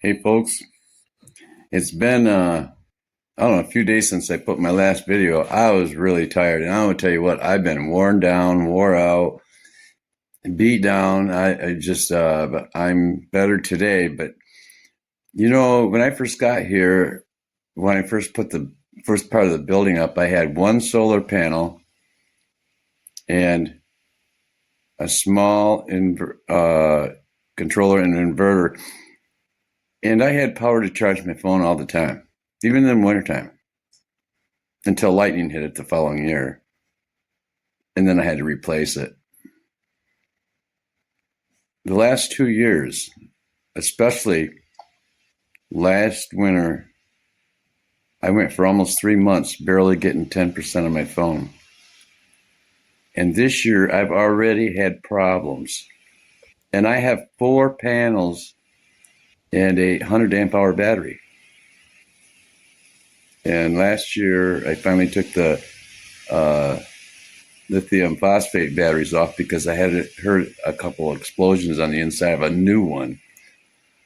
Hey folks, it's been I don't know, a few days since I put my last video. I was really tired, and I'm gonna tell you what, I've been worn down, wore out, beat down. I just but I'm better today. But when I first got here, when I first put the first part of the building up, I had one solar panel and a small controller and inverter, and I had power to charge my phone all the time, even in the wintertime, until lightning hit it the following year. And then I had to replace it. The last 2 years, especially last winter, I went for almost 3 months barely getting 10% of my phone. And this year, I've already had problems. And I have 4 panels and a 100 amp hour battery. And last year, I finally took the lithium phosphate batteries off because I had heard a couple of explosions on the inside of a new one.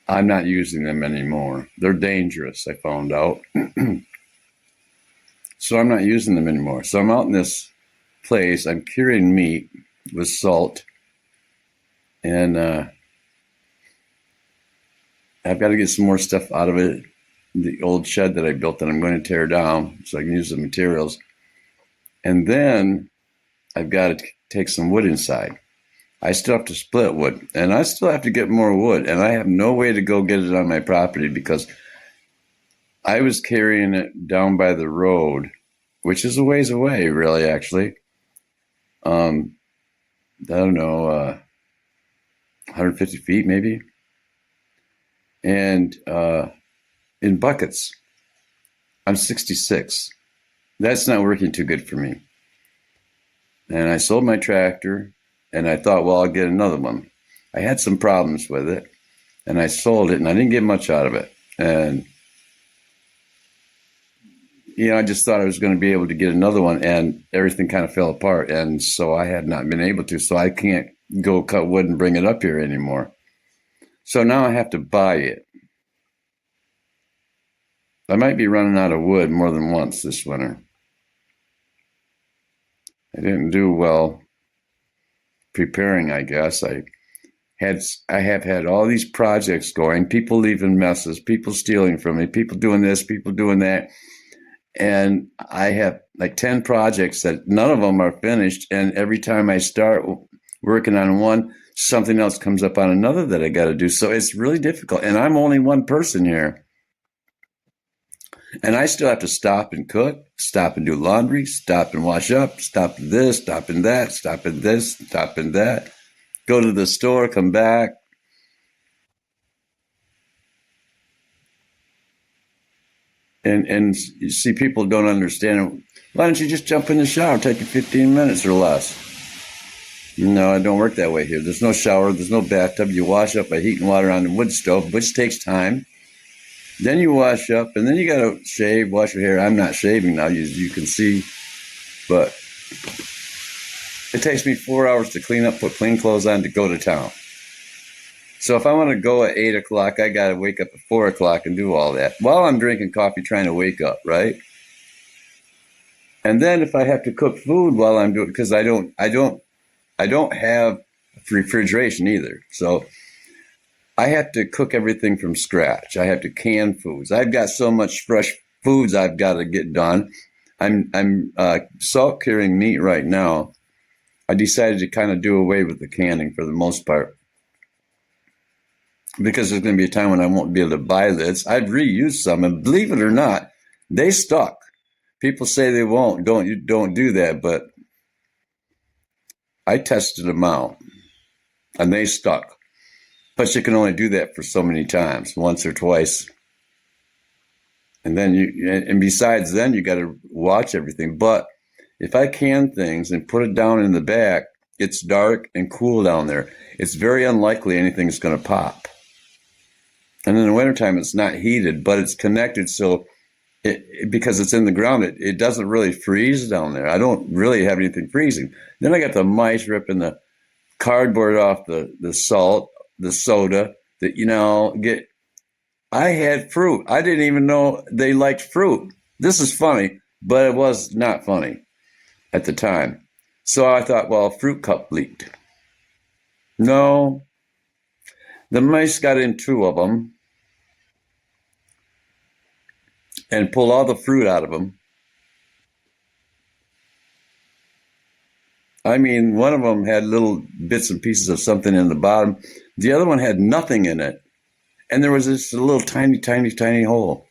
I'm not using them anymore. They're dangerous, I found out. So I'm not using them anymore. So I'm out in this place. I'm curing meat with salt. And I've got to get some more stuff out of it. The old shed that I built that I'm going to tear down so I can use the materials. And then I've got to take some wood inside. I still have to split wood, and I still have to get more wood, and I have no way to go get it on my property because I was carrying it down by the road, which is a ways away, really, actually. I don't know, 150 feet maybe, and in buckets. I'm 66. That's not working too good for me. And I sold my tractor, and I thought, well, I'll get another one. I had some problems with it, and I sold it, and I didn't get much out of it. And, I just thought I was going to be able to get another one, and everything kind of fell apart. And so I had not been able to, so I can't go cut wood and bring it up here anymore. So now I have to buy it. I might be running out of wood more than once this winter. I didn't do well preparing, I guess. I have had all these projects going, people leaving messes, people stealing from me, people doing this, people doing that. And I have like 10 projects that none of them are finished. And every time I start working on one, something else comes up on another that I got to do. So it's really difficult. And I'm only one person here. And I still have to stop and cook, stop and do laundry, stop and wash up, stop and this, stop and that, stop and this, stop and that. Go to the store, come back. And you see, people don't understand. Why don't you just jump in the shower, take you 15 minutes or less? No, it don't work that way here. There's no shower, there's no bathtub. You wash up by heating water on the wood stove, which takes time. Then you wash up, and then you got to shave, wash your hair. I'm not shaving now, you can see, but it takes me 4 hours to clean up, put clean clothes on, to go to town. So if I want to go at 8 o'clock, I got to wake up at 4 o'clock and do all that while I'm drinking coffee, trying to wake up, right? And then if I have to cook food while I'm doing, because I don't have refrigeration either, so I have to cook everything from scratch. I have to can foods. I've got so much fresh foods I've got to get done. I'm salt curing meat right now. I decided to kind of do away with the canning for the most part, because there's going to be a time when I won't be able to buy this. I've reused some, and believe it or not, they stuck. People say they won't. Don't do that, but I tested them out, and they stuck. But you can only do that for so many times, once or twice. And then and besides, then you got to watch everything. But if I can things and put it down in the back, it's dark and cool down there. It's very unlikely anything's going to pop. And in the wintertime, it's not heated, but it's connected. So because it's in the ground, it doesn't really freeze down there. I don't really have anything freezing. Then I got the mice ripping the cardboard off the salt, the soda, that, get I had fruit. I didn't even know they liked fruit. This is funny, but it was not funny at the time. So I thought, well, a fruit cup leaked. No, the mice got in two of them and pulled all the fruit out of them. I mean, one of them had little bits and pieces of something in the bottom. The other one had nothing in it. And there was this little tiny, tiny, tiny hole.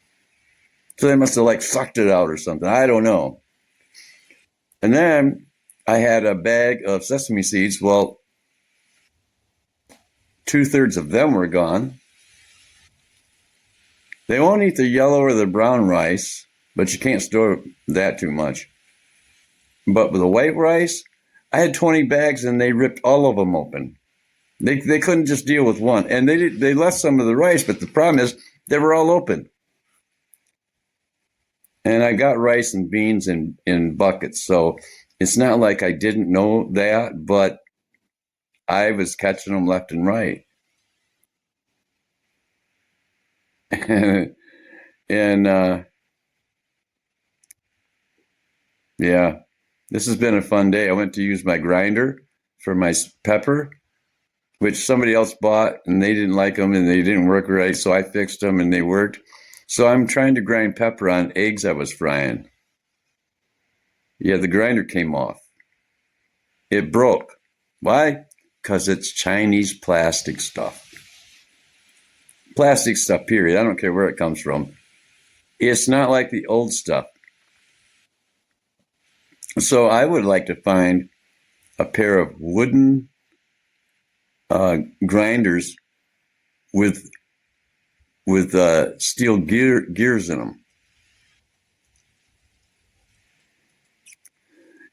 So they must have like sucked it out or something. I don't know. And then I had a bag of sesame seeds. Well, 2/3 of them were gone. They won't eat the yellow or the brown rice, but you can't store that too much. But with the white rice, I had 20 bags and they ripped all of them open. They couldn't just deal with one. And they left some of the rice, but the problem is they were all open. And I got rice and beans in buckets. So it's not like I didn't know that, but I was catching them left and right. and yeah, this has been a fun day. I went to use my grinder for my pepper, which somebody else bought, and they didn't like them and they didn't work right. So I fixed them and they worked. So I'm trying to grind pepper on eggs I was frying. Yeah, the grinder came off. It broke. Why? Because it's Chinese plastic stuff. Plastic stuff, period. I don't care where it comes from. It's not like the old stuff. So I would like to find a pair of wooden grinders with steel gears in them.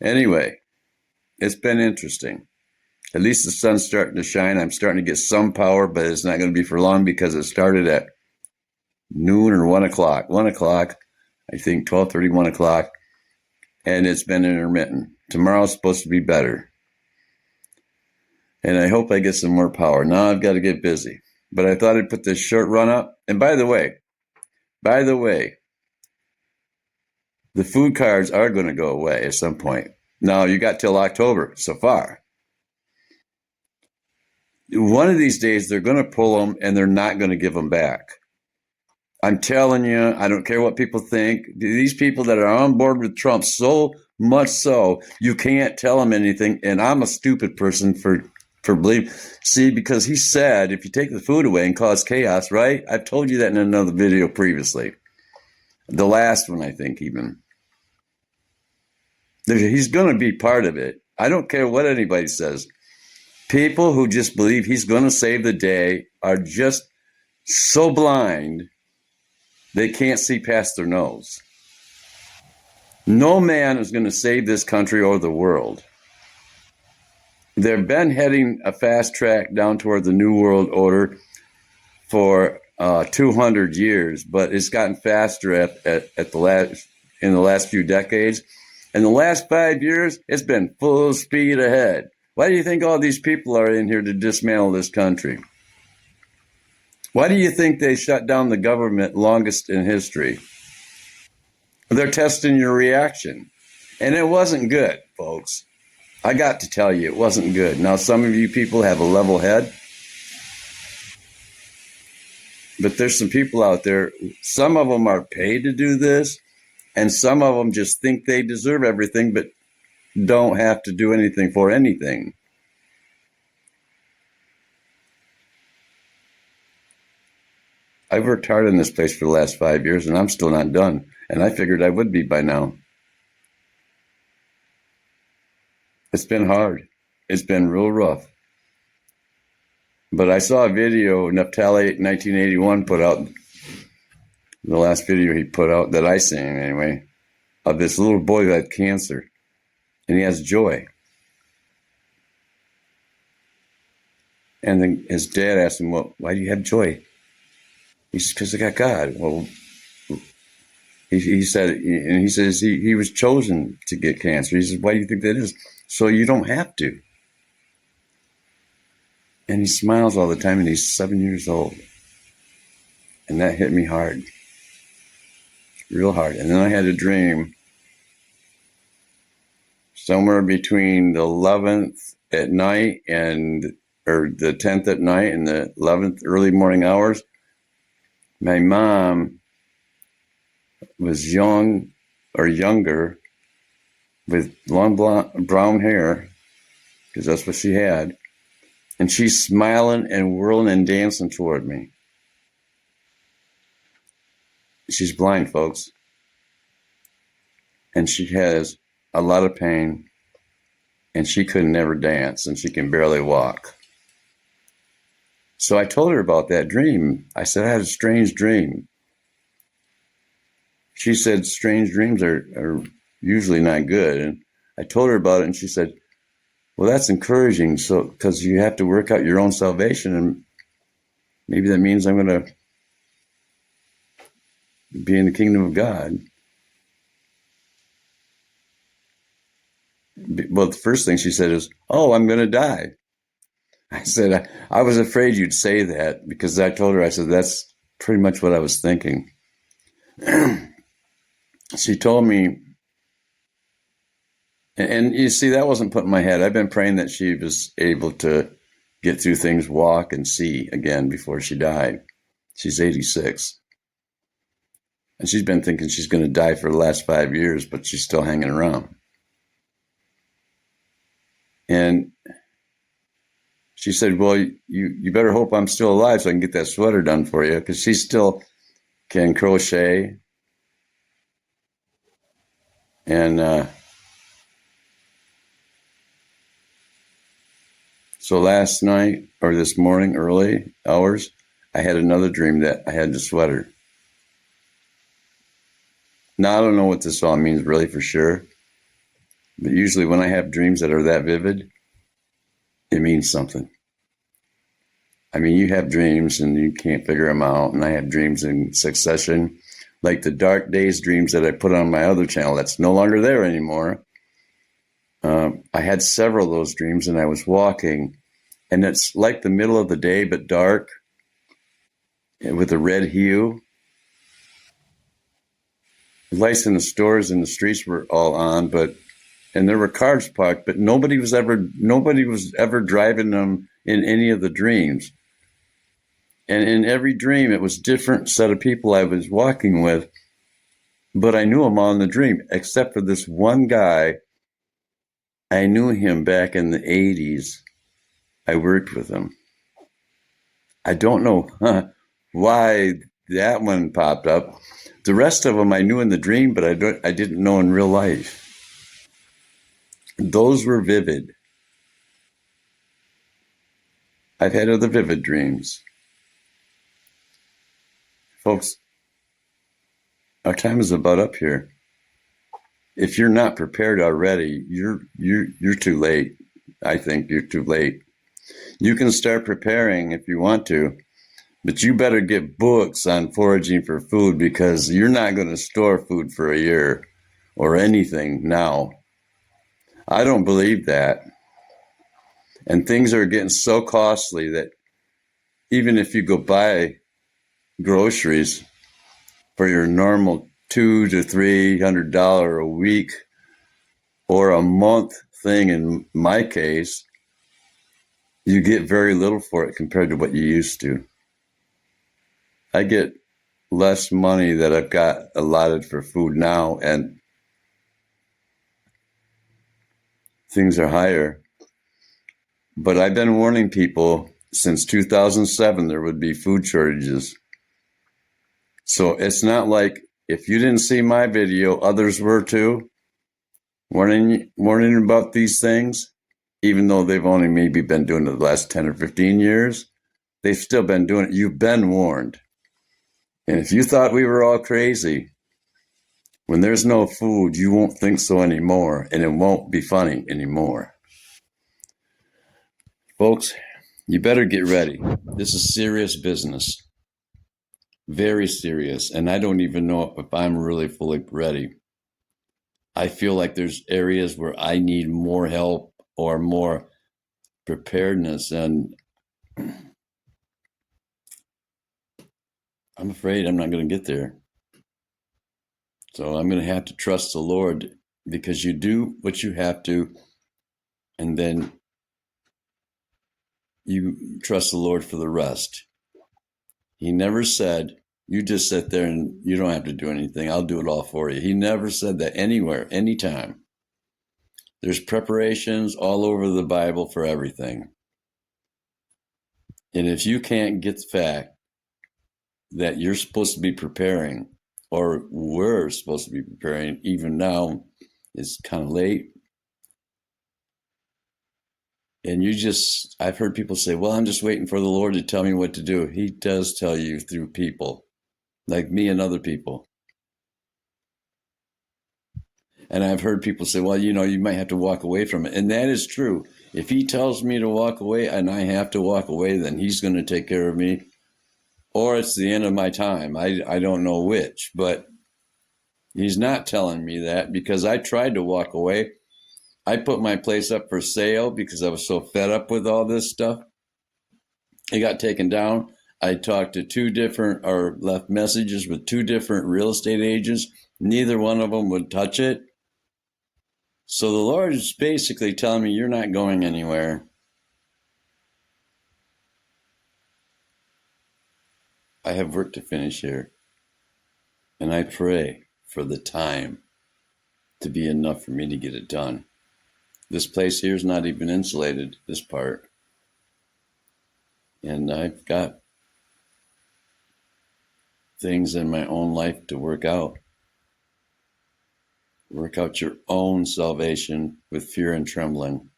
Anyway, it's been interesting. At least the sun's starting to shine. I'm starting to get some power, but it's not going to be for long because it started at noon or 1 o'clock. 1 o'clock, I think 12:30, 1 o'clock, and it's been intermittent. Tomorrow's supposed to be better. And I hope I get some more power. Now I've got to get busy. But I thought I'd put this short run up. And by the way, the food cards are going to go away at some point. Now you got till October so far. One of these days they're going to pull them and they're not going to give them back. I'm telling you, I don't care what people think. These people that are on board with Trump, so much so, you can't tell them anything. And I'm a stupid person for believing. See, because he said if you take the food away and cause chaos, right? I've told you that in another video previously. The last one, I think, even. He's going to be part of it. I don't care what anybody says. People who just believe he's going to save the day are just so blind they can't see past their nose. No man is going to save this country or the world. They've been heading a fast track down toward the New World Order for 200 years, but it's gotten faster in the last few decades. In the last 5 years, it's been full speed ahead. Why do you think all these people are in here to dismantle this country? Why do you think they shut down the government longest in history? They're testing your reaction. And it wasn't good, folks. I got to tell you, it wasn't good. Now, some of you people have a level head. But there's some people out there, some of them are paid to do this, and some of them just think they deserve everything, but don't have to do anything for anything. I've worked hard in this place for the last 5 years, and I'm still not done. And I figured I would be by now. It's been hard. It's been real rough. But I saw a video Naphtali 1981 put out, the last video he put out that I seen anyway, of this little boy who had cancer. And he has joy. And then his dad asked him, well, why do you have joy? He says, because I got God. Well, he said, and he says he was chosen to get cancer. He says, why do you think that is? So you don't have to. And he smiles all the time, and he's 7 years old. And that hit me hard, real hard. And then I had a dream somewhere between the 11th at night or the 10th at night and the 11th early morning hours. My mom was young or younger with long brown hair, because that's what she had. And she's smiling and whirling and dancing toward me. She's blind, folks. And she has a lot of pain. And she could never dance. And she can barely walk. So I told her about that dream. I said, I had a strange dream. She said, strange dreams are usually not good. And I told her about it. And she said, well, that's encouraging. So, because you have to work out your own salvation. And maybe that means I'm going to be in the kingdom of God. Well, the first thing she said is, oh, I'm going to die. I said, I was afraid you'd say that, because I told her, I said, that's pretty much what I was thinking. She told me, and you see, that wasn't put in my head. I've been praying that she was able to get through things, walk and see again before she died. She's 86. And she's been thinking she's going to die for the last 5 years, but she's still hanging around. And she said, well, you better hope I'm still alive so I can get that sweater done for you, because she still can crochet. And so last night, or this morning, early hours, I had another dream that I had the sweater. Now, I don't know what this all means really for sure, but usually when I have dreams that are that vivid, it means something. I mean, you have dreams and you can't figure them out, and I have dreams in succession, like the Dark Days dreams that I put on my other channel that's no longer there anymore. I had several of those dreams, and I was walking, and it's like the middle of the day, but dark, with a red hue. The lights in the stores and the streets were all on, and there were cars parked, but nobody was ever driving them in any of the dreams. And in every dream, it was a different set of people I was walking with, but I knew them all in the dream, except for this one guy. I knew him back in the 80s. I worked with him. I don't know why that one popped up. The rest of them I knew in the dream, but I didn't know in real life. Those were vivid. I've had other vivid dreams. Folks, our time is about up here. If you're not prepared already, you're too late. I think you're too late. You can start preparing if you want to, but you better get books on foraging for food, because you're not going to store food for a year or anything now. I don't believe that. And things are getting so costly that even if you go buy groceries for your normal $200 to $300 a week or a month thing, in my case, you get very little for it compared to what you used to. I get less money that I've got allotted for food now, and things are higher. But I've been warning people since 2007 there would be food shortages. So it's not like if you didn't see my video, others were too, warning about these things, even though they've only maybe been doing it the last 10 or 15 years. They've still been doing it. You've been warned. And if you thought we were all crazy, when there's no food, you won't think so anymore, and it won't be funny anymore. Folks, you better get ready. This is serious business. Very serious. And I don't even know if I'm really fully ready. I feel like there's areas where I need more help or more preparedness. And I'm afraid I'm not going to get there. So I'm going to have to trust the Lord, because you do what you have to, and then you trust the Lord for the rest. He never said, you just sit there and you don't have to do anything. I'll do it all for you. He never said that anywhere, anytime. There's preparations all over the Bible for everything. And if you can't get the fact that you're supposed to be preparing, or we're supposed to be preparing, even now, it's kind of late. And I've heard people say, well, I'm just waiting for the Lord to tell me what to do. He does tell you through people like me and other people. And I've heard people say, well, you might have to walk away from it. And that is true. If he tells me to walk away and I have to walk away, then he's going to take care of me. Or it's the end of my time. I don't know which. But he's not telling me that, because I tried to walk away. I put my place up for sale because I was so fed up with all this stuff. It got taken down. I talked to left messages with 2 different real estate agents. Neither one of them would touch it. So the Lord is basically telling me, you're not going anywhere. I have work to finish here. And I pray for the time to be enough for me to get it done. This place here is not even insulated, this part. And I've got things in my own life to work out. Work out your own salvation with fear and trembling.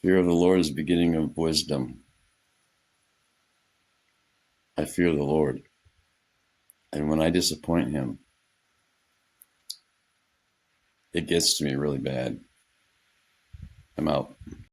Fear of the Lord is the beginning of wisdom. I fear the Lord. And when I disappoint him, it gets to me really bad. I'm out.